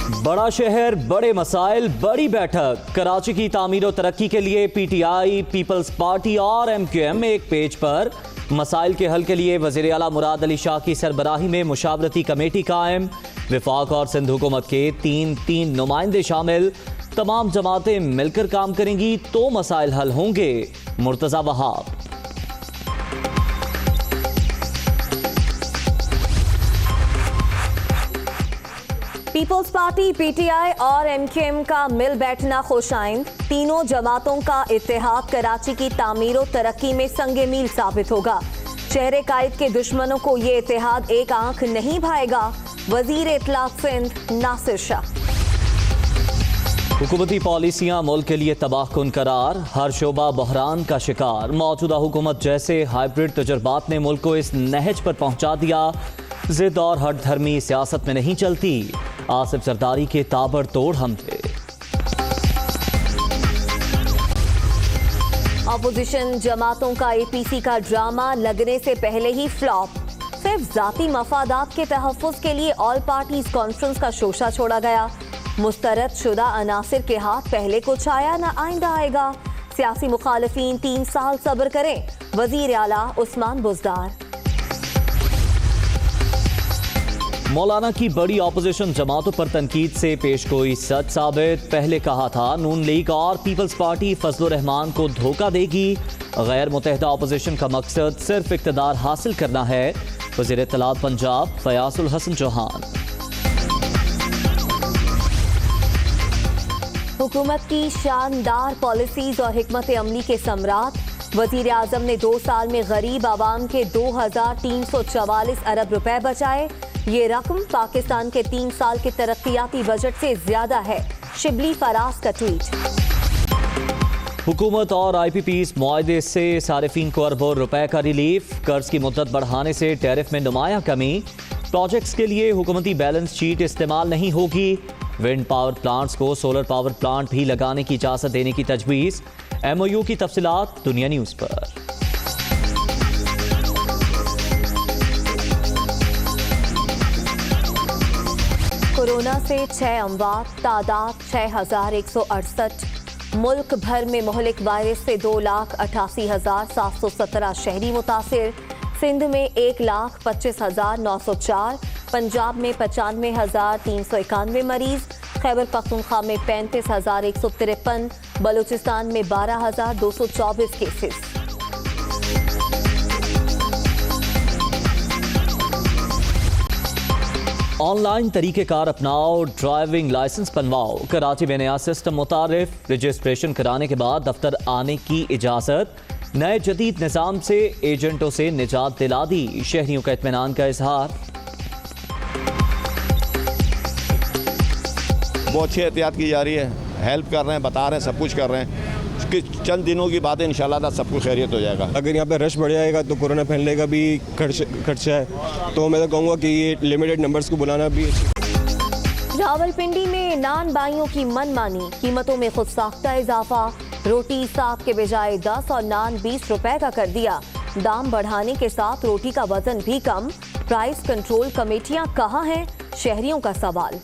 बड़ा शहर, बड़े मसाइल, बड़ी बैठक। कराची की तामीर और तरक्की के लिए पीटीआई, पीपल्स पार्टी और एमक्यूएम एक पेज पर। मसाइल के हल के लिए वज़ीर आला मुराद अली शाह की सरबराही में मुशावरती कमेटी कायम। विफाक और सिंध हुकूमत के तीन नुमाइंदे शामिल। तमाम जमातें मिलकर काम करेंगी तो मसाइल हल होंगे। Murtaza Wahab. Peoples party, PTI और एमक्यूएम का मिल बैठना खुशाइंद। तीनों जमातों का इत्तेहाद कराची की तामीर और तरक्की में संगे मील साबित होगा। शहर कायद के दुश्मनों को ये इत्तेहाद एक आंख नहीं भाएगा। वजीर इत्तलाक सिंध नासिर शाह। हुकूमती पॉलिसियां मुल्क के लिए तबाहकुन करार। हर शोबा बहरान का शिकार। मौजूदा हुकूमत जैसे हाइब्रिड तजुर्बात ने मुल्क को इस नहज पर पहुंचा दिया। जिद और हट धर्मी सियासत में नहीं चलती। आसिफ जरदारी के ताबड़तोड़ हमले। अपोजिशन जमातों का एपीसी का ड्रामा लगने से पहले ही फ्लॉप। सिर्फ जाती मफादात के तहफ़्फ़ुज़ के लिए ऑल पार्टीज कॉन्फ्रेंस का शोशा छोड़ा गया। मुस्तरद शुदा अनासिर के हाथ पहले कुछ आया ना आइंदा आएगा। सियासी मुखालिफीन 3 साल सब्र करें। वजीर आला उस्मान बुज़दार। मौलाना की बड़ी ऑपोजिशन जमातों पर तनकीद से पेशगोई सच साबित। पहले कहा था नून लीग और पीपल्स पार्टी फजलुर रहमान को धोखा देगी। गैर मुत्तहिदा ऑपोजिशन का मकसद सिर्फ इक़्तिदार हासिल करना है। वज़ीर इत्तलात पंजाब फयाजुल हसन चौहान। हुकूमत की शानदार पॉलिसीज और हिकमत अमली के सम्राट। वजीर आजम ने 2 साल में गरीब आवाम के 2344 अरब रुपए बचाए। ये रकम पाकिस्तान के 3 साल के तरक्याती बजट से ज्यादा है। शिबली फराज का ट्वीट। हुकूमत और IPPs मुआहदे से सारिफीन को अरबों रुपए का रिलीफ। कर्ज की मुद्दत बढ़ाने से टैरिफ में नुमाया कमी। प्रोजेक्ट्स के लिए हुकूमती बैलेंस शीट इस्तेमाल नहीं होगी। विंड पावर प्लांट्स को सोलर पावर प्लांट भी लगाने की इजाजत देने की तजवीज़। MOU की तफसीलात दुनिया न्यूज़ पर। कोरोना से 6 अमवात, तादाद 6168। मुल्क भर में मुहलिक वायरस से 2,88,717 शहरी मुतासिर। सिंध में 1,25,904। पंजाब में 95,391 मरीज। खैबर पख्तूनख्वा में 35,153। बलूचिस्तान में 12,224 केसेस। ऑनलाइन तरीक़ेकार अपनाओ, ड्राइविंग लाइसेंस बनवाओ। कराची में नया सिस्टम मुतारिफ। रजिस्ट्रेशन कराने के बाद दफ्तर आने की इजाज़त। नए जदीद निज़ाम से एजेंटों से निजात दिला दी। शहरियों का इत्मीनान का इजहार। बहुत अच्छी एहतियात की जा रही है। हेल्प कर रहे हैं, बता रहे हैं, सब कुछ कर रहे हैं। कि चंद दिनों की बात है, इंशाल्लाह सब कुछ खैरियत हो जाएगा। अगर यहाँ पे रश बढ़ जाएगा तो कोरोना फैलने का भी खर्चा है। तो मैं तो कहूँगा कि ये लिमिटेड नंबर्स को बुलाना भी रावलपिंडी में नान बाइयों की मनमानी। कीमतों में खुद साख्ता इजाफा। रोटी 7 के बजाय 10 और नान 20 रुपए का कर दिया। दाम बढ़ाने के साथ रोटी का वजन भी कम। प्राइस कंट्रोल कमेटियां कहाँ हैं? शहरियों का सवाल।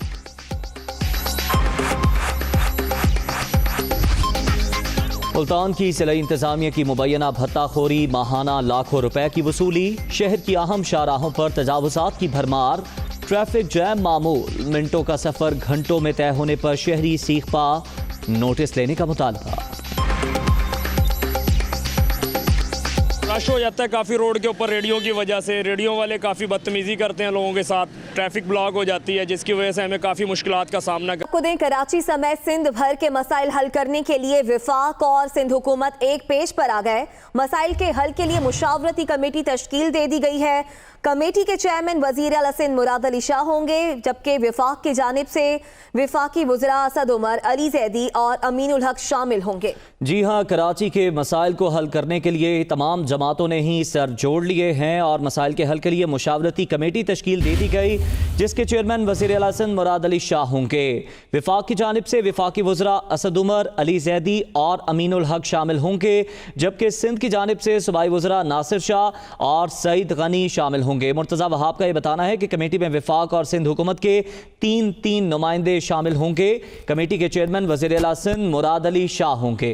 मुल्तान की सिलाई इंतजामिया की मुबैना भत्ताखोरी। माहाना लाखों रुपए की वसूली। शहर की अहम शाहराहों पर तजावुजात की भरमार। ट्रैफिक जैम मामूल। मिनटों का सफर घंटों में तय होने पर शहरी सीख पा। नोटिस लेने का मुतालबा। रश हो जाता है काफ़ी रोड के ऊपर रेडियो की वजह से। रेडियो वाले काफ़ी बदतमीज़ी करते हैं लोगों के साथ। ट्रैफिक ब्लॉक हो जाती है जिसकी वजह से हमें काफ़ी मुश्किलात का सामना खुदें कराची समेत सिंध भर के मसाइल हल करने के लिए विफाक और सिंध हुकूमत एक पेज पर आ गए। मसाइल के हल के लिए मुशावरती कमेटी तश्कील दे दी गई है। कमेटी के चेयरमैन वजीर आला सिंध मुराद अली शाह होंगे, जबकि विफाक की जानिब से विफाकी वज़रा असद उमर, अली जैदी और अमीनुल हक शामिल होंगे। जी हाँ, कराची के मसाइल को हल करने के लिए तमाम जमातों ने ही सर जोड़ लिए हैं और मसाइल के हल के लिए मुशावरती कमेटी तश्कील दे दी गई, जिसके चेयरमैन वज़ीर आला सिंध मुराद अली शाह होंगे। विफाक की जानिब से विफाकी वज़रा असद उमर, अली जैदी और अमीनुल हक शामिल होंगे, जबकि सिंध की जानिब से सूबाई वज़रा नासिर शाह और सईद गनी शामिल होंगे। मुर्तज़ा वहाब का यह बताना है कि कमेटी में वफाक और सिंध हुकूमत के तीन नुमाइंदे शामिल होंगे। कमेटी के चेयरमैन वज़ीर आला सिंध मुराद अली शाह होंगे।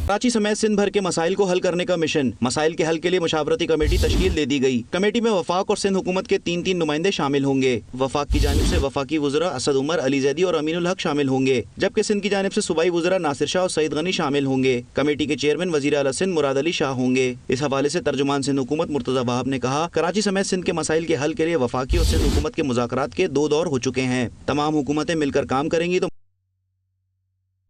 कराची समेत सिंध भर के मसाइल को हल करने का मिशन। मसाइल के हल के लिए मुशावरती कमेटी तश्कील दे दी गई। कमेटी में वफाक और सिंध हुकूमत के तीन नुमाइंदे शामिल होंगे। वफाक की जानिब से वफाकी वज़रा असद उमर, अली जैदी और अमीनुल हक शामिल होंगे, जबकि सिंध की जानिब से सूबाई वज़रा नासिर शाह और सईद गनी शामिल होंगे। कमेटी के चेयरमैन वज़ीर आला सिंध मुराद अली शाह होंगे। इस हवाले से तर्जुमान सिंध हुकूमत मुर्तज़ा वहाब ने कहा, कराची समेत सिंध के मसाइल के हल के लिए वफाकी और सिंध हुकूमत के मुज़ाकरात के 2 दौर हो चुके हैं। तमाम हुकूमतें मिलकर काम करेंगी तो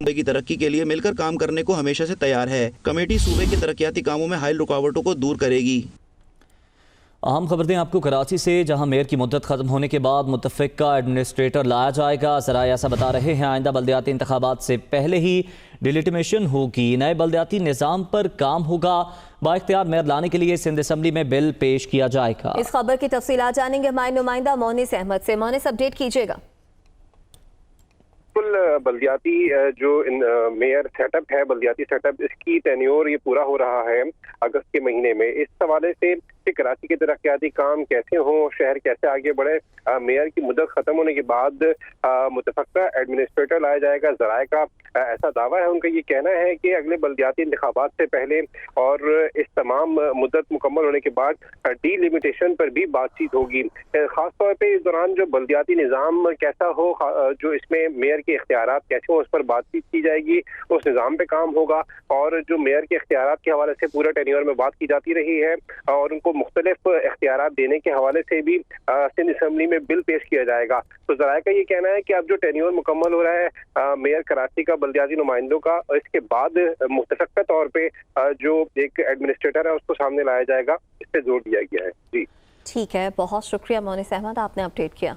सूबे की तरक्की के लिए मिलकर काम करने को हमेशा से तैयार है। कमेटी सूबे के तरक्याती कामों में हाइल रुकावटों को दूर करेगी। अहम खबर दें आपको कराची से, जहां मेयर की मुद्दत खत्म होने के बाद मुतफ़िका एडमिनिस्ट्रेटर लाया जाएगा। ज़राए ऐसा बता रहे हैं आइंदा बल्दियाती इंतखाबात से पहले ही डिलिटिमेशन होगी। नए बल्दियाती निज़ाम पर काम होगा। बाइख्तियार मेयर लाने के लिए सिंध असम्बली में बिल पेश किया जाएगा। इस खबर की तफसीलात जानेंगे हमारे नुमाइंदा मोनिस अहमद से। मोनिस, अपडेट कीजिएगा। बल्दियाती जो मेयर सेटअप है, बल्दियाती सेटअप, इसकी टेन्योर ये पूरा हो रहा है अगस्त के महीने में। इस हवाले से कि कराची के तरक्याती काम कैसे हों, शहर कैसे आगे बढ़े, मेयर की मुद्दत खत्म होने के बाद मुतफ़क्का एडमिनिस्ट्रेटर लाया जाएगा। ज़राए का ऐसा दावा है, उनका ये कहना है कि अगले बल्दियाती इंतखाबात से पहले और इस तमाम मुद्दत मुकम्मल होने के बाद डीलिमिटेशन पर भी बातचीत होगी। ख़ास तौर पे इस दौरान जो बल्दियाती निज़ाम कैसा हो, जो इसमें मेयर के इख्तियारात कैसे हों, उस पर बातचीत की जाएगी। उस निज़ाम पे काम होगा और जो मेयर के इख्तियारात के हवाले से पूरा टेन्योर में बात की जाती रही है और उनको मुख्तलिफ इख्तियारात देने के हवाले से भी सिंध असम्बली में बिल पेश किया जाएगा। तो ज़राए का ये कहना है कि अब जो टेन्योर मुकम्मल हो रहा है मेयर कराची का बल्दियाती नुमाइंदों का, और इसके बाद मुतफ़क्का तौर पे जो एक एडमिनिस्ट्रेटर है उसको सामने लाया जाएगा, इस पर जोर दिया गया है। जी ठीक है, बहुत शुक्रिया मोनिस अहमद, आपने अपडेट किया।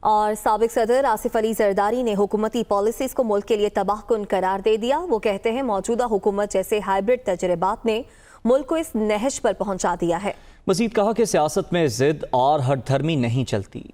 और साबिक सदर आसिफ अली जरदारी ने हुकूमती पॉलिसीज को मुल्क के लिए तबाहकुन करार दे दिया। वो कहते हैं मौजूदा हुकूमत जैसे हाइब्रिड तजर्बात ने मुल्क को इस नहज पर पहुंचा दिया है। मजीद कहा कि सियासत में जिद और हठधर्मी नहीं चलती।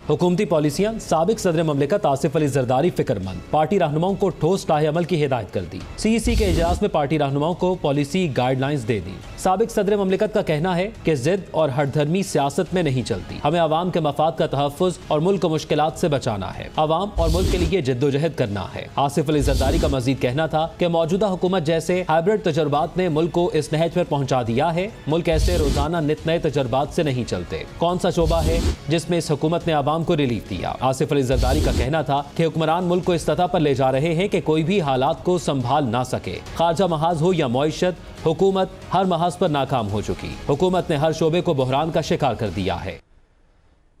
हुकूमती पॉलिसियां साबिक सदर ममलिकत आसिफ अली जरदारी फिक्रमंद, पार्टी रहनुमाओं को ठोस राह अमल की हिदायत कर दी। CEC के इजलास में पार्टी रहनुमाओं को पॉलिसी गाइडलाइंस दे दी। साबिक सदर ममलिकत का कहना है कि जिद और हठधर्मी सियासत में नहीं चलती। हमें आवाम के मफाद का तहफ़्फ़ुज़ और मुल्क को मुश्किलात से बचाना है। आवाम और मुल्क के लिए जद्दोजहद करना है। आसिफ अली जरदारी का मजीद कहना था कि मौजूदा हुकूमत जैसे हाइब्रिड तजर्बात ने मुल्क को इस नहज पर पहुंचा दिया है। मुल्क ऐसे रोजाना नित नए तजर्बात से नहीं चलते। कौन सा शोबा है जिसमें इस हुकूमत ने आवाम को रिलीफ दिया? आसिफ अली जरदारी का कहना था कि हुक्मरान मुल्क को इस सतह पर ले जा रहे हैं कि कोई भी हालात को संभाल ना सके। खारजा महाज हो या मईशत, हुकूमत हर महाज पर नाकाम हो चुकी। हुकूमत ने हर शोबे को बहरान का शिकार कर दिया है।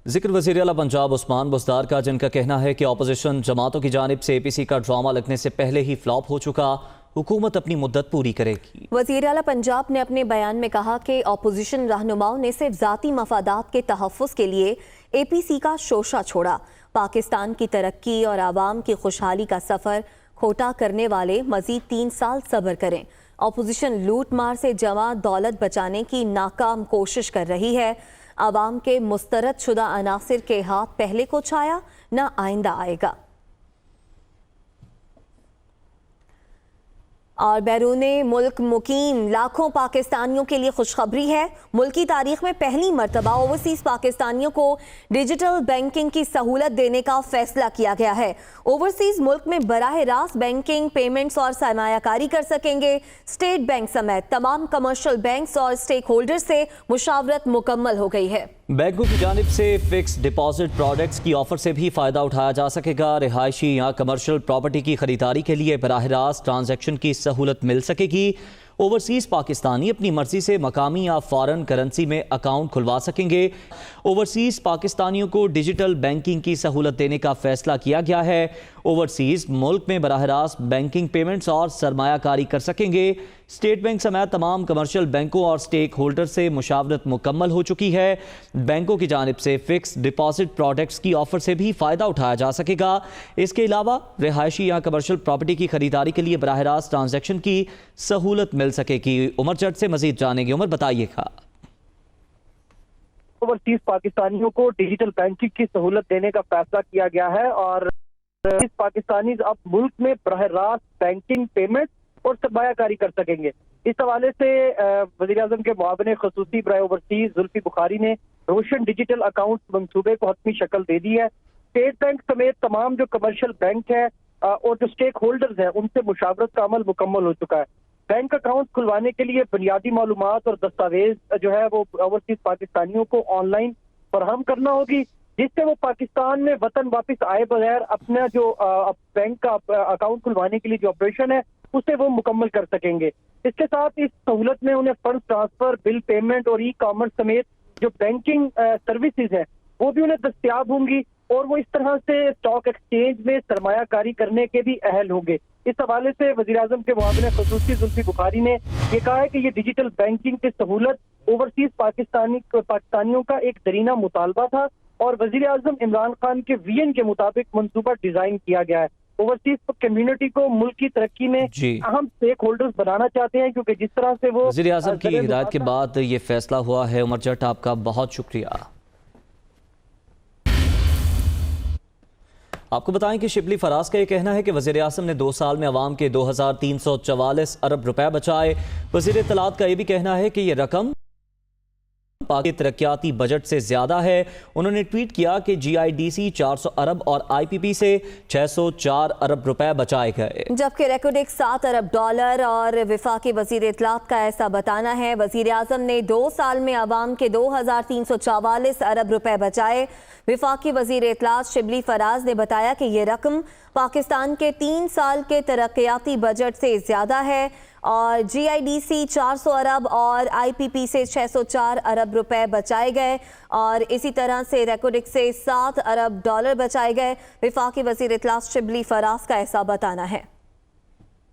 जिक्र वज़ीर आला पंजाब उस्मान बुज़दार का, जिनका कहना है कि अपोजिशन जमातों की जानिब से APC का ड्रामा लगने से पहले ही फ्लॉप हो चुका। हुकूमत अपनी मुद्दत पूरी करेगी। वज़ीर आला पंजाब ने अपने बयान में कहा कि अपोजिशन रहनुमाओं ने सिर्फ ज़ाती मफादात के तहफ़्फ़ुज़ के लिए APC का शोशा छोड़ा। पाकिस्तान की तरक्की और आवाम की खुशहाली का सफ़र खोटा करने वाले मज़ीद 3 साल सब्र करें। अपोजिशन लूट मार से जमा दौलत बचाने की नाकाम कोशिश कर रही है। आवाम के मुस्तरद शुदा अनासिर के हाथ पहले को छाया, न आइंदा आएगा। और बैरूने मुल्क मुकीम लाखों पाकिस्तानियों के लिए खुशखबरी है। मुल्क की तारीख में पहली मरतबा ओवरसीज पाकिस्तानियों को डिजिटल बैंकिंग की सहूलत देने का फैसला किया गया है। ओवरसीज मुल्क में बराह रास्त बैंकिंग, पेमेंट्स और सरमायाकारी कर सकेंगे। स्टेट बैंक समेत तमाम कमर्शियल बैंक्स और स्टेक होल्डर से मुशावरत मुकम्मल हो गई है। बैंकों की जानिब से फिक्स डिपॉजिट प्रोडक्ट्स की ऑफर से भी फ़ायदा उठाया जा सकेगा। रिहायशी या कमर्शियल प्रॉपर्टी की खरीदारी के लिए बराह रास्त ट्रांजैक्शन की सहूलत मिल सकेगी। ओवरसीज़ पाकिस्तानी अपनी मर्जी से मकामी या फॉरेन करेंसी में अकाउंट खुलवा सकेंगे। ओवरसीज़ पाकिस्तानियों को डिजिटल बैंकिंग की सहूलत देने का फैसला किया गया है। ओवरसीज़ मुल्क में बराह रास्त बैंकिंग, पेमेंट्स और सरमायाकारी कर सकेंगे। स्टेट बैंक समेत तमाम कमर्शियल बैंकों और स्टेक होल्डर से मुशावरत मुकम्मल हो चुकी है। बैंकों की जानिब से फिक्स डिपॉजिट प्रोडक्ट्स की ऑफर से भी फ़ायदा उठाया जा सकेगा। इसके अलावा रिहायशी या कमर्शियल प्रॉपर्टी की खरीदारी के लिए बराह रास्त ट्रांजैक्शन की सहूलत मिल सकेगी। उमर जट से मजीद जानेंगे। उमर, बताइएगा। ओवरसीज पाकिस्तानियों को डिजिटल बैंकिंग की सहूलत देने का फैसला किया गया है और पाकिस्तानी अब मुल्क में बराह रास्त बैंकिंग, पेमेंट और सरमायाकारी कर सकेंगे। इस हवाले से वज़ीर-ए-आज़म के मुआविन ख़ुसूसी बराए ओवरसीज़ जुल्फी बुखारी ने रोशन डिजिटल अकाउंट मंसूबे को हतमी शक्ल दे दी है। स्टेट बैंक समेत तमाम जो कमर्शियल बैंक है और जो स्टेक होल्डर्स हैं उनसे मुशावरत का अमल मुकम्मल हो चुका है। बैंक अकाउंट खुलवाने के लिए बुनियादी मालूमात और दस्तावेज जो है वो ओवरसीज पाकिस्तानियों को ऑनलाइन फराहम करना होगी, जिससे वो पाकिस्तान में वतन वापस आए बगैर अपना जो बैंक का अकाउंट खुलवाने के लिए जो ऑपरेशन है उसे वो मुकम्मल कर सकेंगे। इसके साथ इस सहूलत में उन्हें फंड ट्रांसफर, बिल पेमेंट और ई कॉमर्स समेत जो बैंकिंग सर्विसेज है वो भी उन्हें दस्तियाब होंगी और वो इस तरह से स्टॉक एक्सचेंज में सरमायाकारी करने के भी अहल होंगे। इस हवाले से वज़ीर-ए-आज़म के मुआविन ख़ुसूसी जुल्फी बुखारी ने ये कहा है कि ये डिजिटल बैंकिंग की सहूलत ओवरसीज पाकिस्तानियों का एक दरीना मुतालबा था और वज़ीर-ए-आज़म इमरान खान के विजन के मुताबिक मंसूबा डिजाइन किया गया है। ओवरसीज कम्युनिटी को मुल्क की तरक्की में अहम स्टेक होल्डर्स बनाना चाहते हैं, क्योंकि जिस तरह से वो वज़ीर-ए-आज़म की हिदायत के बाद ये फैसला हुआ है। उमर जट, आपका बहुत शुक्रिया। आपको बताएं कि शिबली फराज का ये कहना है कि वज़ीर-ए-आज़म ने 2 साल में अवाम के 2344 अरब रुपए बचाए। वज़ीर इत्तलात का ये भी कहना है कि ये रकम पाकिस्तान तरक्याती बजट से ज्यादा है। उन्होंने ट्वीट किया कि GIDC 400 अरब और IPP से 604 अरब रुपए बचाए गए, जबकि रेकॉर्ड 7 अरब डॉलर और वफाकी वज़ीर इत्तलात का ऐसा बताना है। वज़ीर-ए-आज़म ने 2 साल में अवाम के 2344 अरब रुपए बचाए। वफाकी वज़ीर इत्तलात शिबली फराज ने बताया कि ये रकम पाकिस्तान के 3 साल के तरक्याती बजट से ज्यादा है और GIDC 400 अरब और IPP से 604 अरब रुपए बचाए गए और इसी तरह से रेकॉर्ड से 7 अरब डॉलर बचाए गए। वफाकी वज़ीर इत्तलात शिबली फराज का ऐसा बताना है।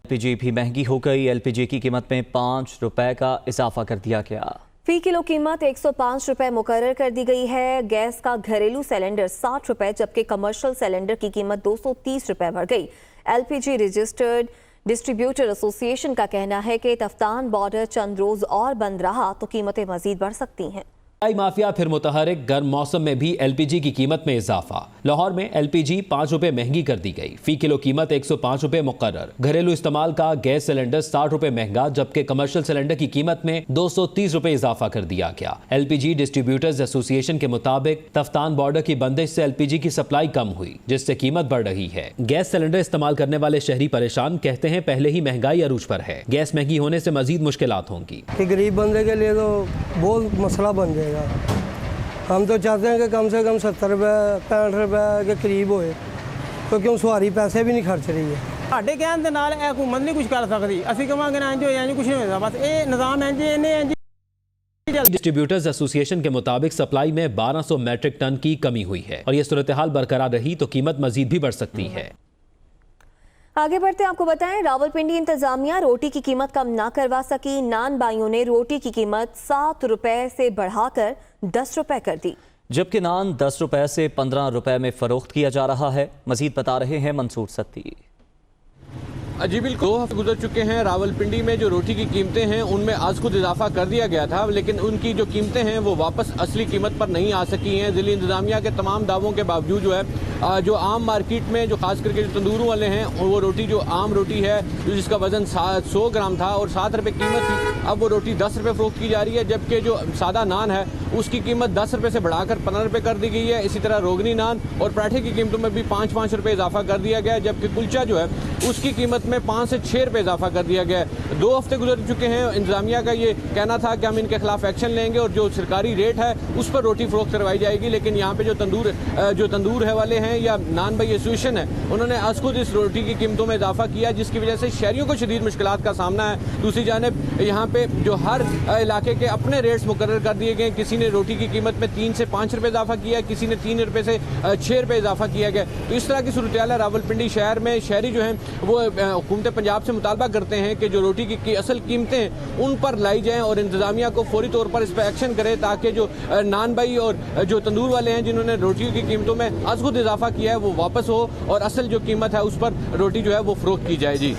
LPG भी महंगी हो गई। LPG की कीमत में 5 रुपए का इजाफा कर दिया गया। फी किलो कीमत 105 रुपए मुकर्रर कर दी गई है। गैस का घरेलू सिलेंडर 60 रुपए जबकि कमर्शियल सिलेंडर की कीमत 230 रुपए बढ़ गई। LPG रजिस्टर्ड डिस्ट्रीब्यूटर एसोसिएशन का कहना है कि तफ्तान बॉर्डर चंद रोज और बंद रहा तो कीमतें मजीद बढ़ सकती हैं। माफिया फिर मुतहरिक, गर्म मौसम में भी LPG की कीमत में इजाफा। लाहौर में LPG 5 रुपए महंगी कर दी गई। फी किलो कीमत 105 रुपए मुकर्रर। घरेलू इस्तेमाल का गैस सिलेंडर 60 रुपए महंगा जबकि कमर्शियल सिलेंडर की कीमत में 230 रुपए इजाफा कर दिया गया। LPG डिस्ट्रीब्यूटर्स एसोसिएशन के मुताबिक तफ्तान बॉर्डर की बंदिश से LPG की सप्लाई कम हुई जिससे कीमत बढ़ रही है। गैस सिलेंडर इस्तेमाल करने वाले शहरी परेशान, कहते हैं पहले ही महंगाई अरूज पर है। गैस महंगी होने से मजीद मुश्किलात होंगी। गरीब बंदे के लिए तो बहुत मसला बन जाएगा। हम तो चाहते हैं कि कम से कम 70 रुपए 65 रुपए के करीब होए, तो क्यों सवारी पैसे भी नहीं खर्च रही है। ਸਾਡੇ ਕਹਿਣ ਦੇ ਨਾਲ ਇਹ ਹੁਕੂਮਤ ਨਹੀਂ ਕੁਝ ਕਰ ਸਕਦੀ। ਅਸੀਂ ਕਹਾਂਗੇ ਨਾ ਇੰਜ ਹੋਇਆ ਇੰਜ ਕੁਝ ਨਹੀਂ ਹੋਇਆ, ਬਸ ਇਹ ਨਿਜ਼ਾਮ ਇੰਜ ਇੰਜ। डिस्ट्रीब्यूटर्स एसोसिएशन के मुताबिक सप्लाई में 1200 मैट्रिक टन की कमी हुई है और ये सूरत हाल बरकरार रही तो कीमत मजीद भी बढ़ सकती है। आगे बढ़ते आपको बताएं, रावलपिंडी इंतजामिया रोटी की कीमत कम ना करवा सकी। नान बाइयों ने रोटी की कीमत 7 रुपए से बढ़ाकर 10 रुपए कर दी, जबकि नान 10 रुपए से 15 रुपए में फरोख्त किया जा रहा है। मजीद बता रहे हैं मंसूर सत्ती। जी बिल्कुल, 2 हफ्ते गुजर चुके हैं। रावलपिंडी में जो रोटी की कीमतें हैं उनमें आज खुद इजाफा कर दिया गया था, लेकिन उनकी जो कीमतें हैं वो वापस असली कीमत पर नहीं आ सकी हैं। ज़िली इंतजामिया के तमाम दावों के बावजूद जो है जो आम मार्केट में जो खास करके जो तंदूरों वाले हैं वो रोटी जो आम रोटी है जिसका वजन 100 ग्राम था और 7 रुपये कीमत थी, अब वो रोटी 10 रुपये फरोख्त की जा रही है। जबकि जो सादा नान है उसकी कीमत 10 रुपये से बढ़ाकर 15 रुपये कर दी गई है। इसी तरह रोगनी नान और पराठे की कीमतों में भी 5-5 रुपये इजाफा कर दिया गया है। जबकि कुलचा जो है उसकी कीमत में 5 से 6 रुपये इजाफा कर दिया गया है। 2 हफ्ते गुजर चुके हैं। इंतजामिया का ये कहना था कि हम इनके खिलाफ एक्शन लेंगे और जो सरकारी रेट है उस पर रोटी फरोख्त करवाई जाएगी, लेकिन यहाँ पे जो तंदूर है वाले हैं या नान भाई एसोसिएशन है उन्होंने आज खुद इस रोटी की कीमतों में इजाफा किया, जिसकी वजह से शहरियों को शदीद मुश्किलात का सामना है। दूसरी जानिब यहाँ पे जो हर इलाके के अपने रेट्स मुकर्रर कर दिए गए। किसी ने रोटी की कीमत में 3 से 5 रुपये इजाफा किया, किसी ने 3 रुपये से 6 रुपये इजाफा किया गया। तो इस तरह की सूरत हाल है रावलपिंडी शहर में। शहरी जो हैं वो हुकूमत पंजाब से मुतालबा करते हैं कि जो रोटी की असल कीमतें हैं उन पर लाई जाएं और इंतजामिया को फौरी तौर पर इस पर एक्शन करे ताकि जो नान भाई और जो तंदूर वाले हैं जिन्होंने रोटियों की कीमतों में आज खुद इजाफा किया है वो वापस हो और असल जो कीमत है उस पर रोटी जो है वो फरोख्त की जाए। जी।